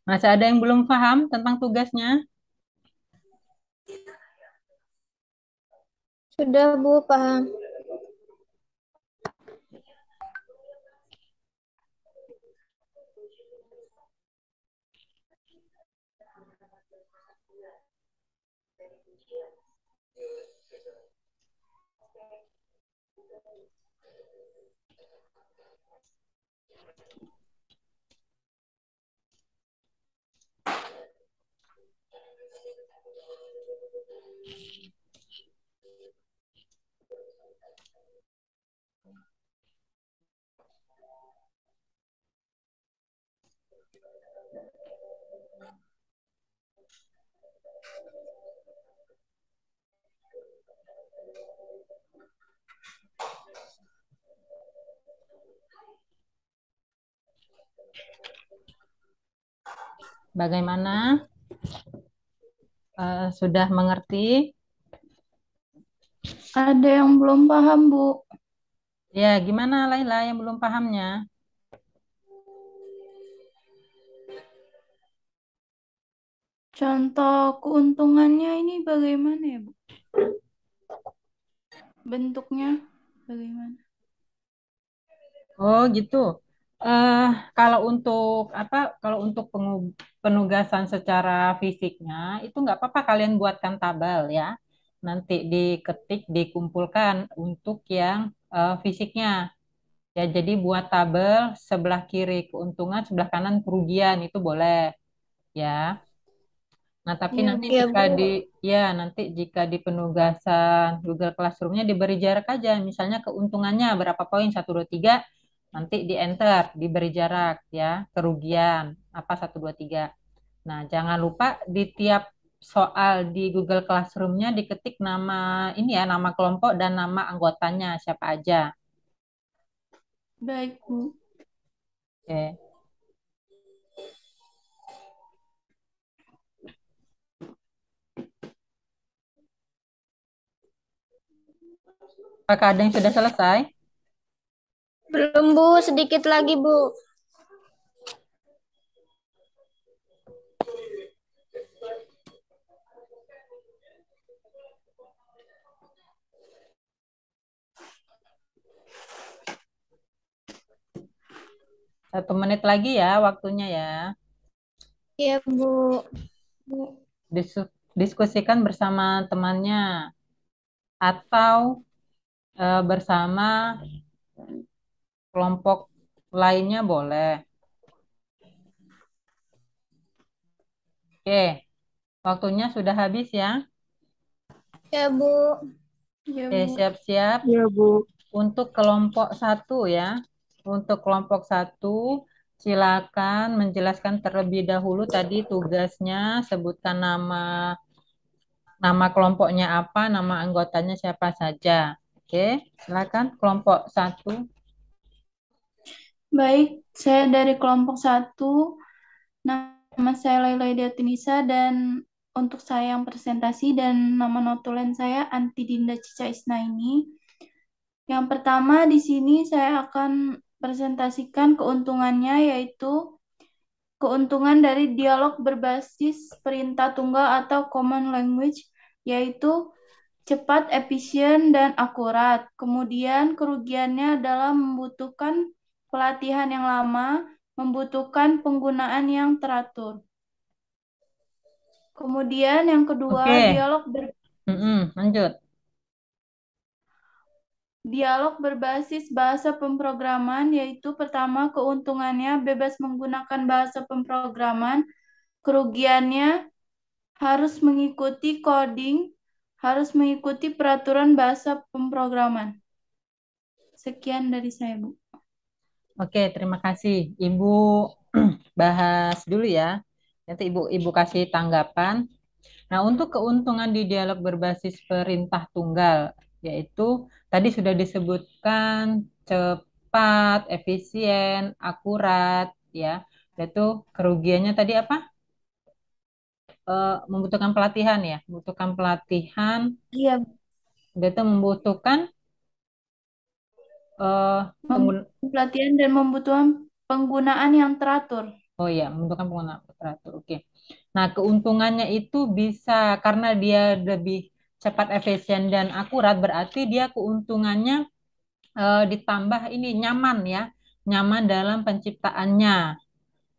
Masih ada yang belum paham tentang tugasnya? Sudah, Bu, paham. Bagaimana? Sudah mengerti? Ada yang belum paham, Bu. Ya, gimana Laila yang belum pahamnya? Contoh keuntungannya ini bagaimana ya, Bu? Bentuknya bagaimana? Oh, gitu. Eh, kalau untuk apa? Kalau untuk penugasan secara fisiknya itu nggak apa-apa kalian buatkan tabel ya. Nanti diketik, dikumpulkan untuk yang fisiknya. Ya, jadi buat tabel sebelah kiri keuntungan, sebelah kanan kerugian itu boleh ya. Nah, tapi Iya, nanti Bu. Ya, jika Bu. nanti jika di penugasan Google Classroom-nya diberi jarak aja, misalnya keuntungannya berapa poin, 1, 2, 3, nanti di enter, diberi jarak ya, kerugian, apa 1, 2, 3. Nah, jangan lupa di tiap soal di Google Classroom-nya diketik nama ini ya, nama kelompok dan nama anggotanya, siapa aja. Baik, Bu. Oke. Apakah ada yang sudah selesai? Belum, Bu. Sedikit lagi, Bu. 1 menit lagi ya waktunya ya. Ya, Bu. Bu. Diskusikan bersama temannya atau bersama kelompok lainnya boleh. Oke, waktunya sudah habis ya. Ya, Bu. Ya, Oke, Bu. siap-siap Iya, Bu. untuk kelompok satu ya. Untuk kelompok satu, silakan menjelaskan terlebih dahulu tadi tugasnya, sebutkan nama kelompoknya apa, nama anggotanya siapa saja. Oke, silakan kelompok satu. Baik, saya dari kelompok satu. Nama saya Laila Diatinisa dan untuk saya yang presentasi dan nama notulen saya Anti Dinda Cica Isnaini. Yang pertama di sini saya akan presentasikan keuntungannya yaitu keuntungan dari dialog berbasis perintah tunggal atau common language yaitu cepat, efisien, dan akurat. Kemudian kerugiannya adalah membutuhkan pelatihan yang lama, membutuhkan penggunaan yang teratur. Kemudian yang kedua, Oke, lanjut. dialog berbasis bahasa pemrograman, yaitu pertama keuntungannya bebas menggunakan bahasa pemrograman, kerugiannya harus mengikuti coding, harus mengikuti peraturan bahasa pemrograman. Sekian dari saya, Bu. Oke, terima kasih. Ibu bahas dulu ya. Nanti Ibu kasih tanggapan. Nah, untuk keuntungan di dialog berbasis perintah tunggal, yaitu tadi sudah disebutkan cepat, efisien, akurat, ya. Yaitu kerugiannya tadi apa? Membutuhkan pelatihan ya, membutuhkan pelatihan, Iya, yaitu membutuhkan eh, pelatihan dan membutuhkan penggunaan yang teratur. Oh ya, membutuhkan penggunaan teratur. Oke. Nah, keuntungannya itu bisa karena dia lebih cepat, efisien dan akurat, berarti dia keuntungannya ditambah ini nyaman ya, nyaman dalam penciptaannya.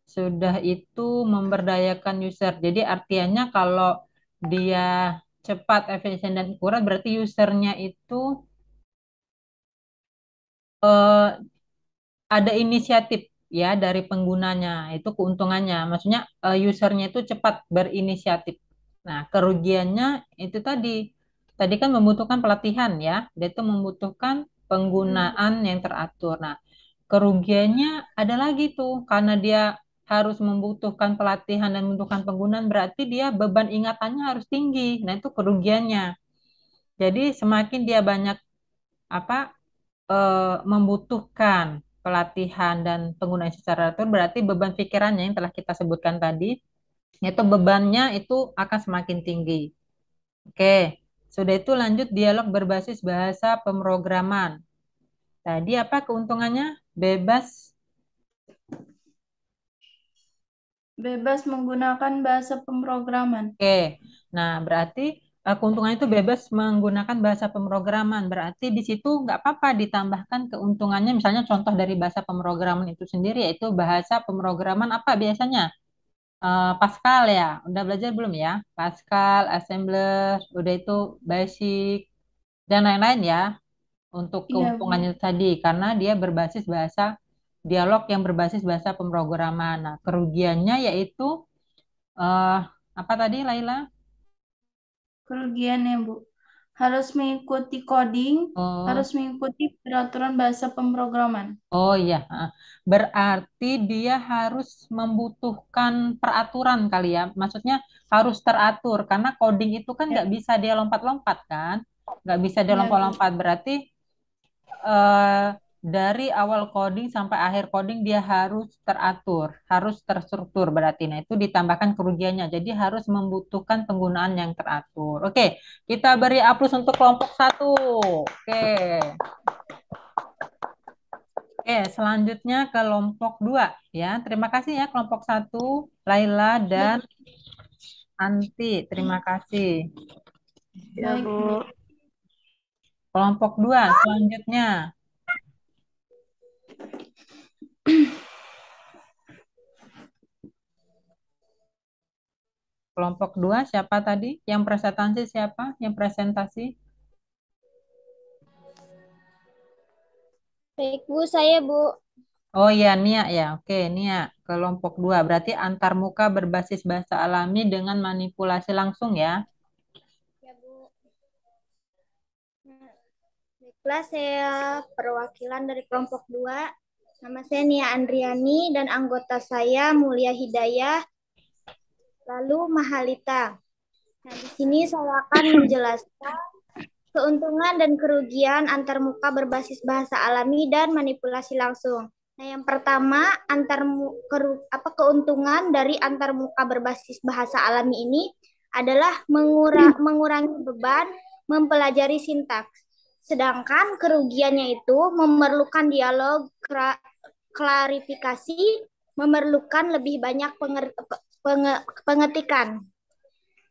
Sudah itu memberdayakan user. Jadi artinya kalau dia cepat, efisien dan akurat, berarti usernya itu eh, ada inisiatif ya dari penggunanya. Itu keuntungannya. Maksudnya usernya itu cepat berinisiatif. Nah, kerugiannya itu tadi. Tadi kan membutuhkan pelatihan ya. Dia itu membutuhkan penggunaan yang teratur. Nah, kerugiannya ada lagi tuh karena dia harus membutuhkan pelatihan dan membutuhkan penggunaan berarti dia beban ingatannya harus tinggi. Nah, itu kerugiannya. Jadi semakin dia banyak apa membutuhkan pelatihan dan penggunaan secara teratur berarti beban pikirannya yang telah kita sebutkan tadi itu bebannya itu akan semakin tinggi. Oke, sudah itu lanjut dialog berbasis bahasa pemrograman. Tadi apa keuntungannya? Bebas. Bebas menggunakan bahasa pemrograman. Oke, nah berarti keuntungannya itu bebas menggunakan bahasa pemrograman. Berarti di situ nggak apa-apa ditambahkan keuntungannya. Misalnya contoh dari bahasa pemrograman itu sendiri yaitu bahasa pemrograman apa biasanya? Pascal ya, udah belajar belum ya? Pascal, assembler, udah itu basic dan lain-lain ya untuk Iya, Bu. keuntungannya tadi karena dia berbasis bahasa dialog yang berbasis bahasa pemrograman. Nah, kerugiannya yaitu eh apa tadi Laila? Kerugiannya, Bu. Harus mengikuti coding, Oh, harus mengikuti peraturan bahasa pemrograman. oh iya. Berarti dia harus membutuhkan peraturan kali ya. Maksudnya harus teratur karena coding itu kan Ya, nggak bisa dia lompat-lompat kan? Nggak bisa dia ya, Bu. lompat-lompat. Berarti eh, dari awal coding sampai akhir coding dia harus teratur, harus terstruktur berarti. Nah, itu ditambahkan kerugiannya. Jadi harus membutuhkan penggunaan yang teratur. Oke, kita beri A plus untuk kelompok satu. Oke. Oke, selanjutnya kelompok dua ya. Terima kasih ya kelompok satu, Laila dan Baik, Anti. Terima kasih. Ya, baik, Bu. Bu. Kelompok dua selanjutnya. Kelompok dua siapa tadi? Yang presentasi siapa? Yang presentasi? Baik, Bu. Saya, Bu. Oh iya, Nia ya. Oke, Nia. Kelompok dua. Berarti antarmuka berbasis bahasa alami dengan manipulasi langsung ya. Ya, Bu. Nah, baiklah, saya perwakilan dari kelompok 2. Nama saya Nia Andriani dan anggota saya Mulia Hidayah, lalu Mahalita. Nah, di sini saya akan menjelaskan keuntungan dan kerugian antarmuka berbasis bahasa alami dan manipulasi langsung. Nah, yang pertama, keuntungan dari antarmuka berbasis bahasa alami ini adalah mengurangi beban mempelajari sintaks. Sedangkan kerugiannya itu memerlukan dialog, klarifikasi, memerlukan lebih banyak pengetikan.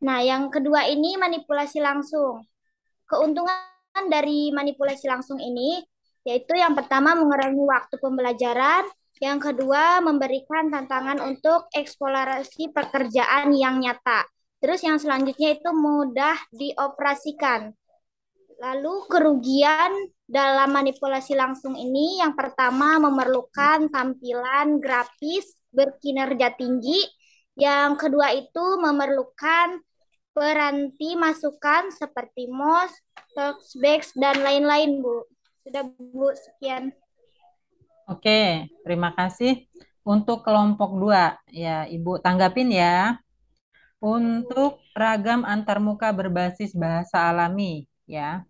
Nah, yang kedua ini manipulasi langsung. Keuntungan dari manipulasi langsung ini yaitu yang pertama mengurangi waktu pembelajaran, yang kedua memberikan tantangan untuk eksplorasi pekerjaan yang nyata. Terus yang selanjutnya itu mudah dioperasikan. Lalu kerugian dalam manipulasi langsung ini yang pertama memerlukan tampilan grafis berkinerja tinggi, yang kedua itu memerlukan peranti masukan seperti mouse, talkbacks, dan lain-lain, Bu. Sudah, Bu, sekian. Oke, terima kasih. Untuk kelompok dua, ya Ibu tanggapin ya. Ya, Bu. Untuk ragam antarmuka berbasis bahasa alami, ya.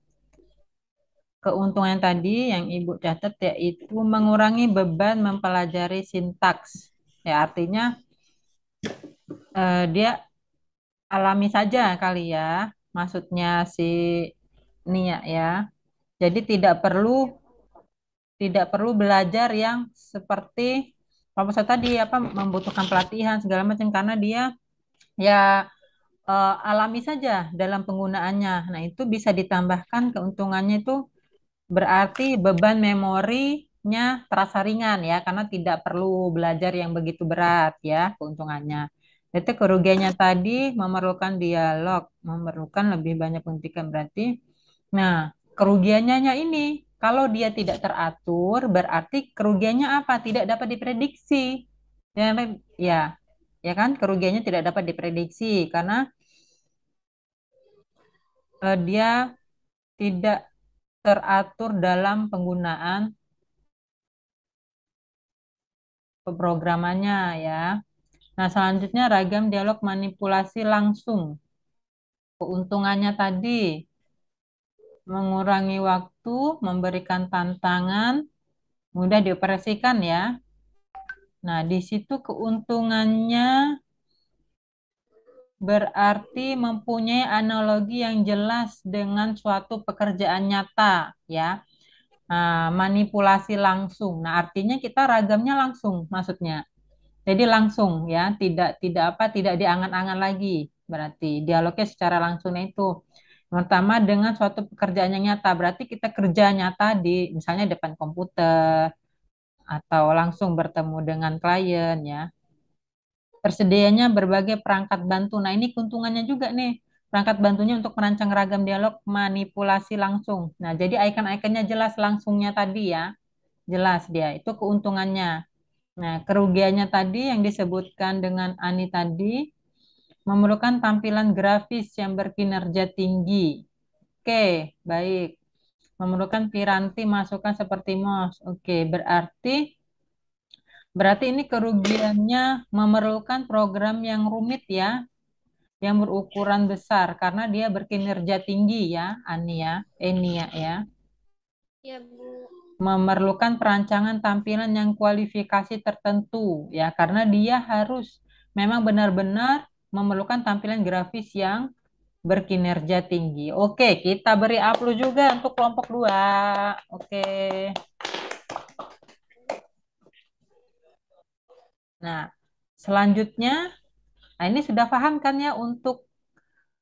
Keuntungan tadi yang Ibu catat yaitu mengurangi beban mempelajari sintaks. Ya, artinya dia alami saja kali ya, maksudnya si Nia ya. Jadi tidak perlu belajar yang seperti proposal tadi apa membutuhkan pelatihan segala macam karena dia ya alami saja dalam penggunaannya. Nah, itu bisa ditambahkan keuntungannya itu berarti beban memorinya terasa ringan ya karena tidak perlu belajar yang begitu berat ya keuntungannya. Itu kerugiannya tadi memerlukan dialog, memerlukan lebih banyak pendidikan berarti. Nah, kerugiannya ini kalau dia tidak teratur berarti kerugiannya apa? Tidak dapat diprediksi. Ya, ya, ya kan? Kerugiannya tidak dapat diprediksi karena dia tidak teratur dalam penggunaan pemrogramannya ya. Nah, selanjutnya ragam dialog manipulasi langsung. Keuntungannya tadi mengurangi waktu, memberikan tantangan, mudah dioperasikan ya. Nah, di situ keuntungannya berarti mempunyai analogi yang jelas dengan suatu pekerjaan nyata ya. Nah, manipulasi langsung. Nah, artinya kita ragamnya langsung maksudnya. Jadi langsung ya, tidak apa, tidak diangan-angan lagi. Berarti dialognya secara langsungnya itu. Pertama dengan suatu pekerjaan yang nyata, berarti kita kerja nyata di misalnya depan komputer atau langsung bertemu dengan klien ya. Tersedianya berbagai perangkat bantu. Nah, ini keuntungannya juga nih. Perangkat bantunya untuk merancang ragam dialog manipulasi langsung. Nah, jadi icon-iconnya jelas langsungnya tadi ya. Jelas dia. Itu keuntungannya. Nah, kerugiannya tadi yang disebutkan dengan Ani tadi memerlukan tampilan grafis yang berkinerja tinggi. Oke, baik. Memerlukan piranti masukan seperti mouse. Oke, berarti ini kerugiannya memerlukan program yang rumit ya, yang berukuran besar karena dia berkinerja tinggi ya, Ani ya, Enia ya. Ya, Bu. Memerlukan perancangan tampilan yang kualifikasi tertentu ya karena dia harus memang benar-benar memerlukan tampilan grafis yang berkinerja tinggi. Oke, kita beri upload juga untuk kelompok 2. Oke. Nah, selanjutnya nah ini sudah paham kan ya untuk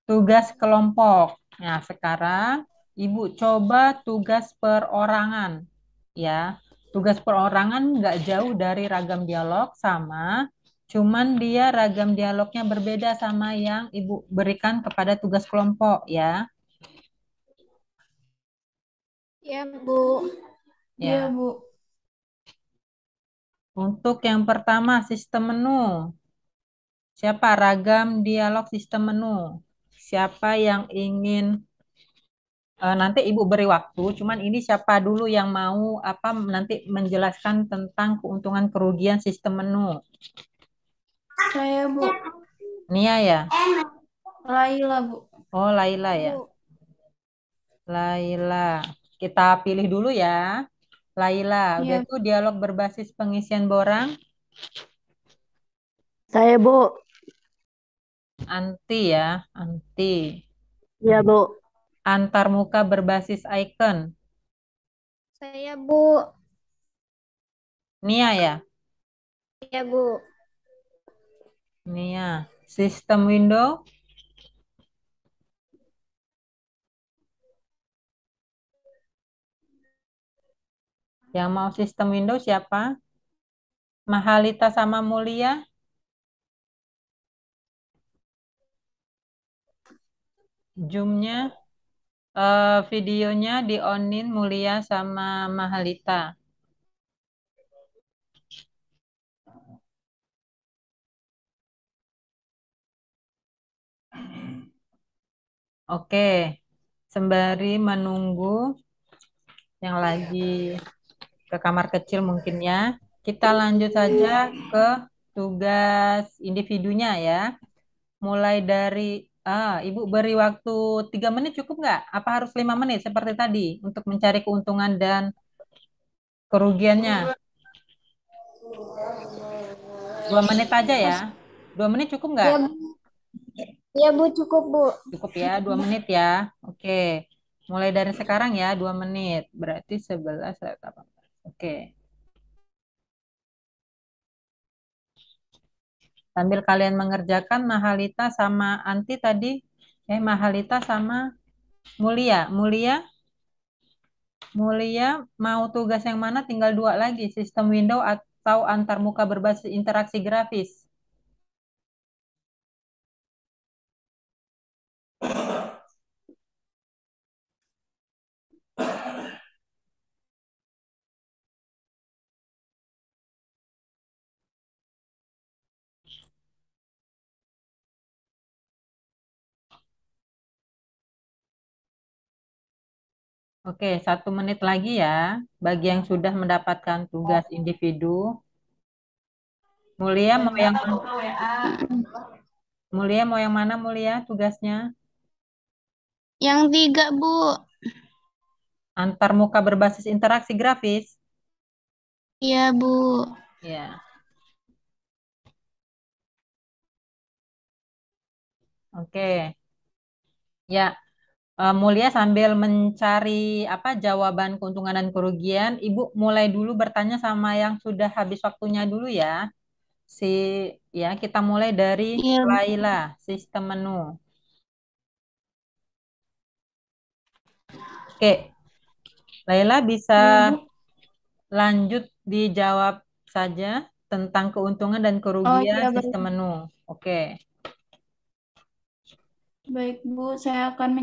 tugas kelompok. Nah, sekarang Ibu coba tugas perorangan ya. Tugas perorangan nggak jauh dari ragam dialog sama, cuman dia ragam dialognya berbeda sama yang Ibu berikan kepada tugas kelompok ya. Ya, Bu. Iya, Ya, Bu. untuk yang pertama sistem menu. Siapa ragam dialog sistem menu? Siapa yang ingin nanti Ibu beri waktu, cuman ini siapa dulu yang mau apa nanti menjelaskan tentang keuntungan kerugian sistem menu. Saya, Bu. Nia ya? Laila, Bu. Oh, Laila ya. Bu. Laila. Kita pilih dulu ya. Laila, udah Iya, itu dialog berbasis pengisian borang. Saya, Bu. Anti ya, anti. Iya, Bu. Antarmuka berbasis icon. Saya, Bu. Nia ya? Ya, Bu. Nia. Sistem window. Yang mau sistem window siapa? Mahalita sama Mulia. Zoom-nya, videonya di onin Mulia sama Mahalita. Oke, sembari menunggu yang lagi ke kamar kecil mungkin ya, kita lanjut saja ke tugas individunya ya. Mulai dari, Ibu beri waktu 3 menit cukup nggak? Apa harus 5 menit seperti tadi untuk mencari keuntungan dan kerugiannya? 2 menit aja ya. 2 menit cukup nggak? Ya, Bu. Ya, Bu, cukup, Bu. Cukup ya, 2 menit ya. Oke, mulai dari sekarang ya, 2 menit. Berarti 11, 18. Oke. Sambil kalian mengerjakan, Mahalita sama Anti tadi, Mahalita sama Mulia. Mulia mau tugas yang mana? Tinggal 2 lagi, sistem window atau antarmuka berbasis interaksi grafis. Oke, 1 menit lagi ya. Bagi yang sudah mendapatkan tugas individu. Mulia mau yang Mulia mau yang mana Mulia tugasnya? Yang 3, Bu. Antarmuka berbasis interaksi grafis. Iya, Bu. Ya. Oke. Ya, Mulia sambil mencari jawaban keuntungan dan kerugian, Ibu mulai dulu bertanya sama yang sudah habis waktunya dulu ya. Si kita mulai dari Iya, Bu. Laila, sistem menu. Oke, Laila bisa Iya, Bu. lanjut dijawab saja tentang keuntungan dan Oh, kerugian iya, baik. sistem menu. Oke. Baik, Bu. Saya akan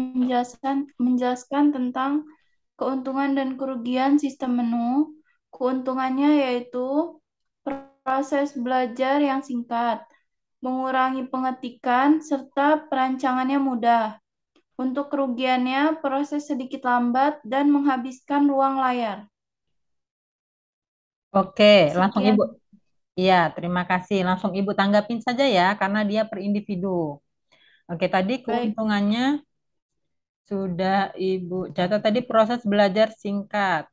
menjelaskan tentang keuntungan dan kerugian sistem menu. Keuntungannya yaitu proses belajar yang singkat, mengurangi pengetikan, serta perancangannya mudah. Untuk kerugiannya, proses sedikit lambat dan menghabiskan ruang layar. Oke, langsung Sekian. Ibu. Iya, terima kasih. Langsung Ibu tanggapin saja ya, karena dia per individu. Oke, tadi Baik. keuntungannya sudah Ibu catat tadi proses belajar singkat,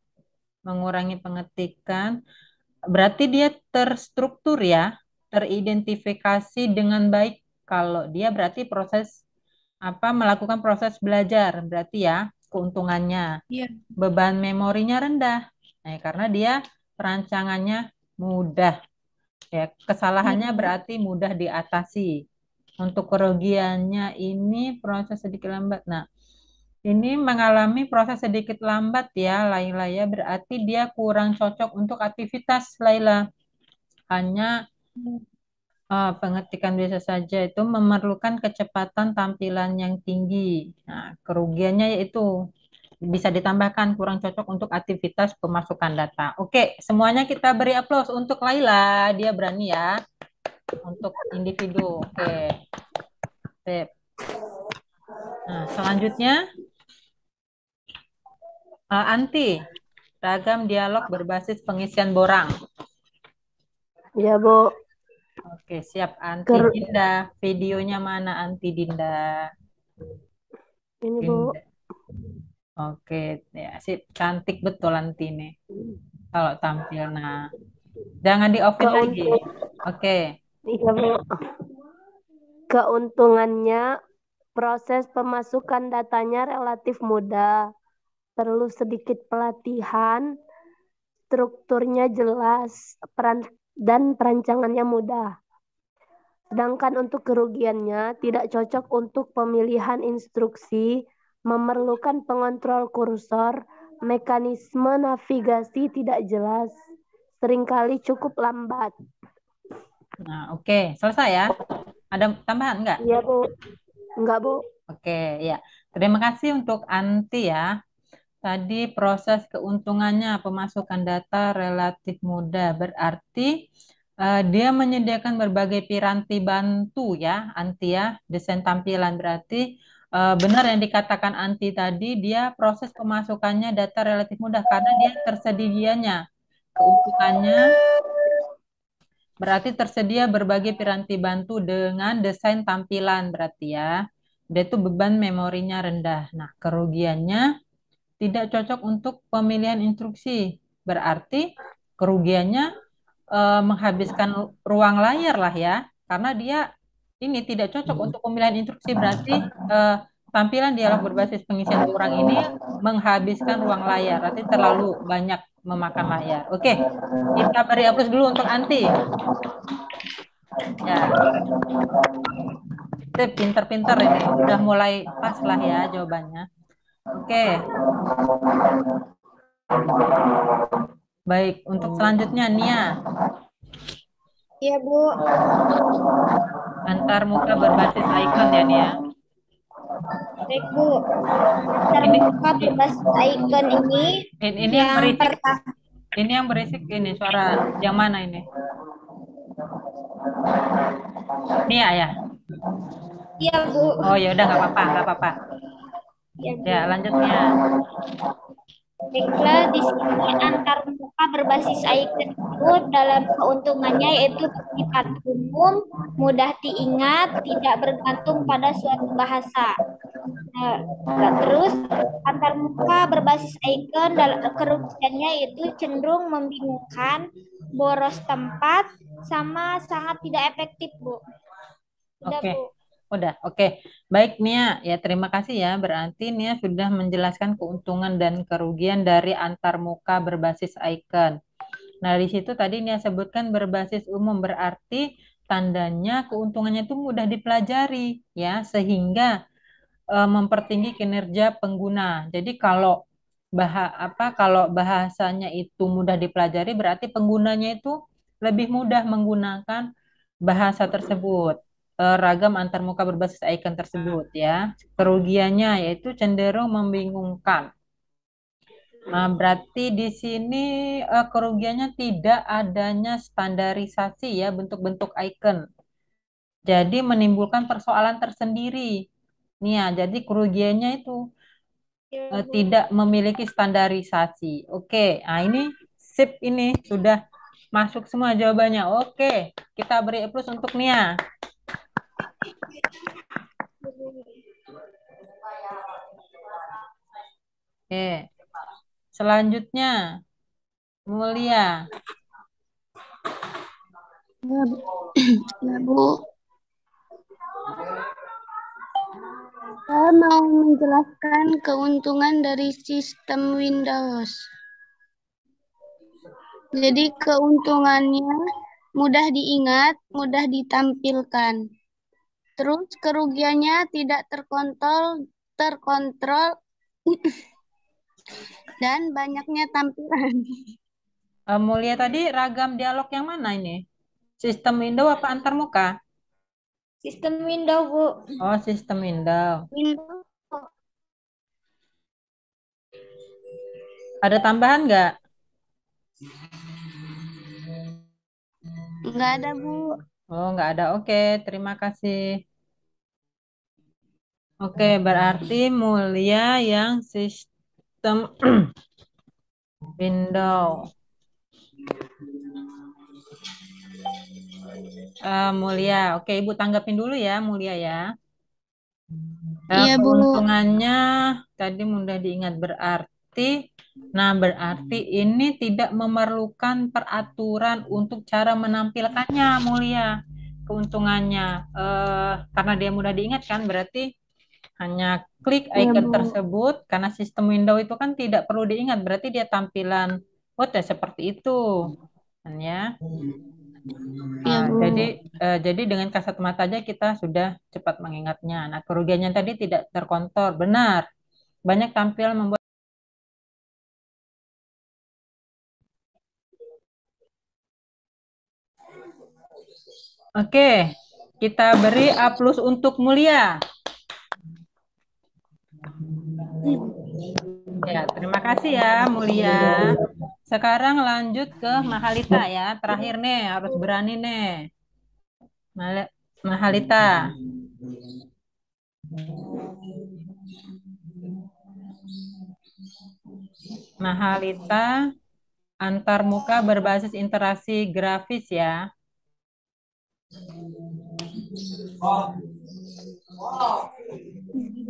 mengurangi pengetikan. Berarti dia terstruktur ya, teridentifikasi dengan baik. Kalau dia berarti melakukan proses belajar, berarti ya keuntungannya. Iya. Beban memorinya rendah. Nah, karena dia perancangannya mudah. Ya, kesalahannya Iya. berarti mudah diatasi. Untuk kerugiannya ini proses sedikit lambat. Nah, ini mengalami proses sedikit lambat ya, Laila ya. Berarti dia kurang cocok untuk aktivitas Laila. Hanya pengetikan biasa saja itu memerlukan kecepatan tampilan yang tinggi. Nah, kerugiannya yaitu bisa ditambahkan kurang cocok untuk aktivitas pemasukan data. Oke, semuanya kita beri aplaus untuk Laila. Dia berani ya untuk individu. Oke. Sip. Nah, selanjutnya Anti, ragam dialog berbasis pengisian borang. Iya, Bu. Oke, siap Anti Dinda. Videonya mana Anti Dinda? Ini, Bu. Dinda. Oke, ya sip. Cantik betul Anti nih. Kalau tampil, nah. Jangan di-off-in lagi. Oke. Iya, Bu. Keuntungannya, proses pemasukan datanya relatif mudah. Perlu sedikit pelatihan, strukturnya jelas, dan perancangannya mudah. Sedangkan untuk kerugiannya, tidak cocok untuk pemilihan instruksi, memerlukan pengontrol kursor, mekanisme navigasi tidak jelas, seringkali cukup lambat. Nah, oke. Selesai ya? Ada tambahan enggak? Iya, Bu. Enggak, Bu. Oke, ya. Terima kasih untuk Anti ya. Tadi proses keuntungannya pemasukan data relatif mudah. Berarti dia menyediakan berbagai piranti bantu ya, Anti ya. Desain tampilan berarti benar yang dikatakan Anti tadi, dia proses pemasukannya data relatif mudah karena dia tersedianya. Keuntungannya berarti tersedia berbagai piranti bantu dengan desain tampilan berarti ya. Dia itu beban memorinya rendah. Nah, kerugiannya tidak cocok untuk pemilihan instruksi. Berarti kerugiannya menghabiskan ruang layar lah ya. Karena dia ini tidak cocok untuk pemilihan instruksi. Berarti tampilan dialog berbasis pengisian borang ini menghabiskan ruang layar. Berarti terlalu banyak memakan layar. Oke, kita beri aplaus dulu untuk Anti. Ya, pinter-pinter ini. Udah mulai pas lah ya jawabannya. Oke, baik. Untuk selanjutnya, Nia. Iya, Bu. Antarmuka berbasis icon ya, Nia. Baik, Bu. Ini, Antarmuka berbasis icon ini ini yang yang berisik. pertama. Ini yang berisik ini suara yang mana ini? Nia ya? Iya, Bu. Oh ya udah nggak apa-apa, nggak apa-apa. Iya, Bu. Ya lanjut Nia. Baiklah, di sini antarmuka berbasis icon itu dalam keuntungannya yaitu bersifat umum, mudah diingat, tidak bergantung pada suatu bahasa. Terus antarmuka berbasis icon dalam kerugiannya itu cenderung membingungkan, boros tempat, sama sangat tidak efektif, Bu. Udah, Oke. Bu. Udah, oke. Baik Nia, ya terima kasih ya. Berarti Nia sudah menjelaskan keuntungan dan kerugian dari antarmuka berbasis icon. Nah, di situ tadi Nia sebutkan berbasis umum berarti tandanya keuntungannya itu mudah dipelajari ya, sehingga mempertinggi kinerja pengguna. Jadi kalau bahasanya itu mudah dipelajari berarti penggunanya itu lebih mudah menggunakan bahasa tersebut. Ragam antarmuka berbasis icon tersebut ya. Kerugiannya yaitu cenderung membingungkan. Nah, berarti di sini kerugiannya tidak adanya standarisasi ya bentuk-bentuk icon. Jadi menimbulkan persoalan tersendiri. Nih ya, jadi kerugiannya itu Ya, Bu. tidak memiliki standarisasi. Oke, nah ini sip ini sudah masuk semua jawabannya. Oke, kita beri plus untuk Nia. Oke, selanjutnya Mulia. Ya, Bu. Saya mau menjelaskan keuntungan dari sistem Windows. Jadi keuntungannya mudah diingat, mudah ditampilkan. Terus kerugiannya tidak terkontrol dan banyaknya tampilan. Mulia tadi ragam dialog yang mana ini? Sistem window apa antarmuka? Sistem window, Bu. Oh, sistem window. Windows Ada tambahan nggak? nggak ada, Bu. Oh, nggak ada. Oke, terima kasih. Oke, berarti Mulia yang sistem window. Mulia, oke Ibu tanggapin dulu ya Mulia ya. Iya, Bu. Keuntungannya tadi mudah diingat berarti ini tidak memerlukan peraturan untuk cara menampilkannya Mulia. Keuntungannya karena dia mudah diingat kan berarti hanya klik Iya, icon Bu. tersebut karena sistem window itu kan tidak perlu diingat berarti dia tampilan seperti itu kan ya. Iya, Bu. Jadi dengan kasat mata aja kita sudah cepat mengingatnya. Nah, kerugiannya tadi tidak terkontrol, benar. Banyak tampil membuat. Oke, kita beri A+ untuk Mulia. Ya, terima kasih ya Mulia. Sekarang lanjut ke Mahalita ya. Terakhir nih, harus berani nih. Mahalita. Mahalita antarmuka berbasis interaksi grafis ya.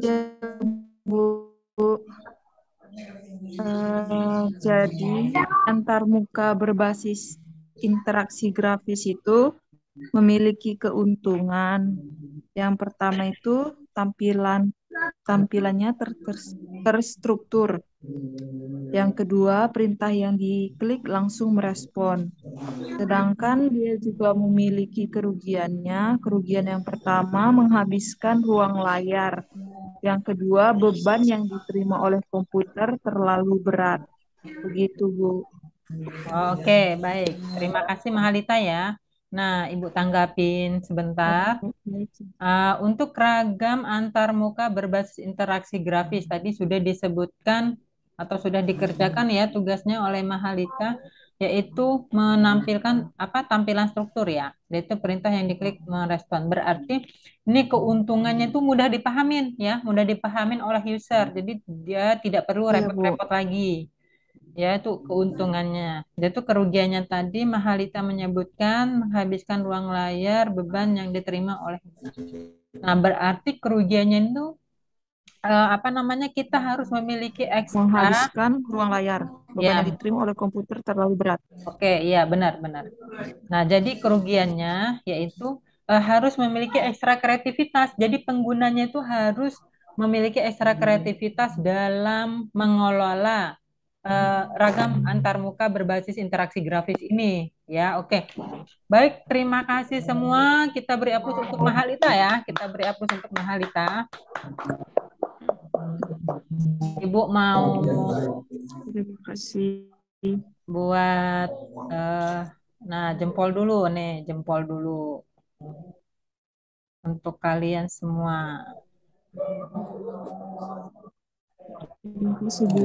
Ya, Bu. Jadi antarmuka berbasis interaksi grafis itu memiliki keuntungan. Yang pertama itu tampilannya terstruktur Yang kedua, perintah yang diklik langsung merespon. Sedangkan dia juga memiliki kerugiannya. Kerugian yang pertama, menghabiskan ruang layar. Yang kedua, beban yang diterima oleh komputer terlalu berat. Begitu, Bu. Oke, baik. Terima kasih Mahalita ya. Nah, Ibu tanggapin sebentar. Untuk ragam antarmuka berbasis interaksi grafis tadi sudah disebutkan atau sudah dikerjakan ya tugasnya oleh Mahalita, yaitu menampilkan tampilan struktur ya, yaitu perintah yang diklik merespon. Berarti ini keuntungannya itu mudah dipahamin ya, mudah dipahamin oleh user. Jadi dia tidak perlu Iya, Bu. repot-repot lagi. Ya, itu keuntungannya. Itu kerugiannya tadi Mahalita menyebutkan menghabiskan ruang layar, beban yang diterima oleh. Nah, berarti kerugiannya itu kita harus memiliki ekstra. Menghabiskan ruang layar. Beban yang Ya, diterima oleh komputer terlalu berat. oke, iya benar-benar. Nah, jadi kerugiannya yaitu harus memiliki ekstra kreativitas. Jadi penggunanya itu harus memiliki ekstra kreativitas dalam mengelola ragam antarmuka berbasis interaksi grafis ini. Ya, oke. Baik, terima kasih semua. Kita beri aplaus untuk Mahalita ya. Kita beri aplaus untuk Mahalita. Ibu mau Terima kasih. buat nah jempol dulu nih, jempol dulu untuk kalian semua. Terima kasih, Bu.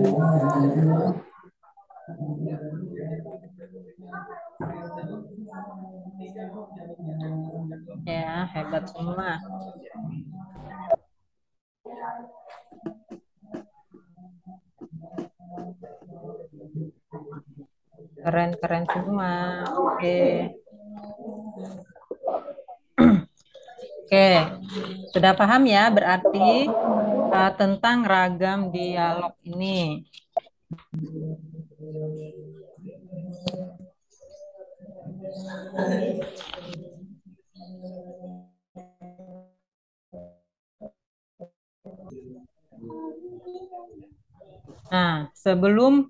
Ya, hebat semua. Keren-keren semua. Oke. Oke. Sudah paham ya berarti tentang ragam dialog ini. Nah, sebelum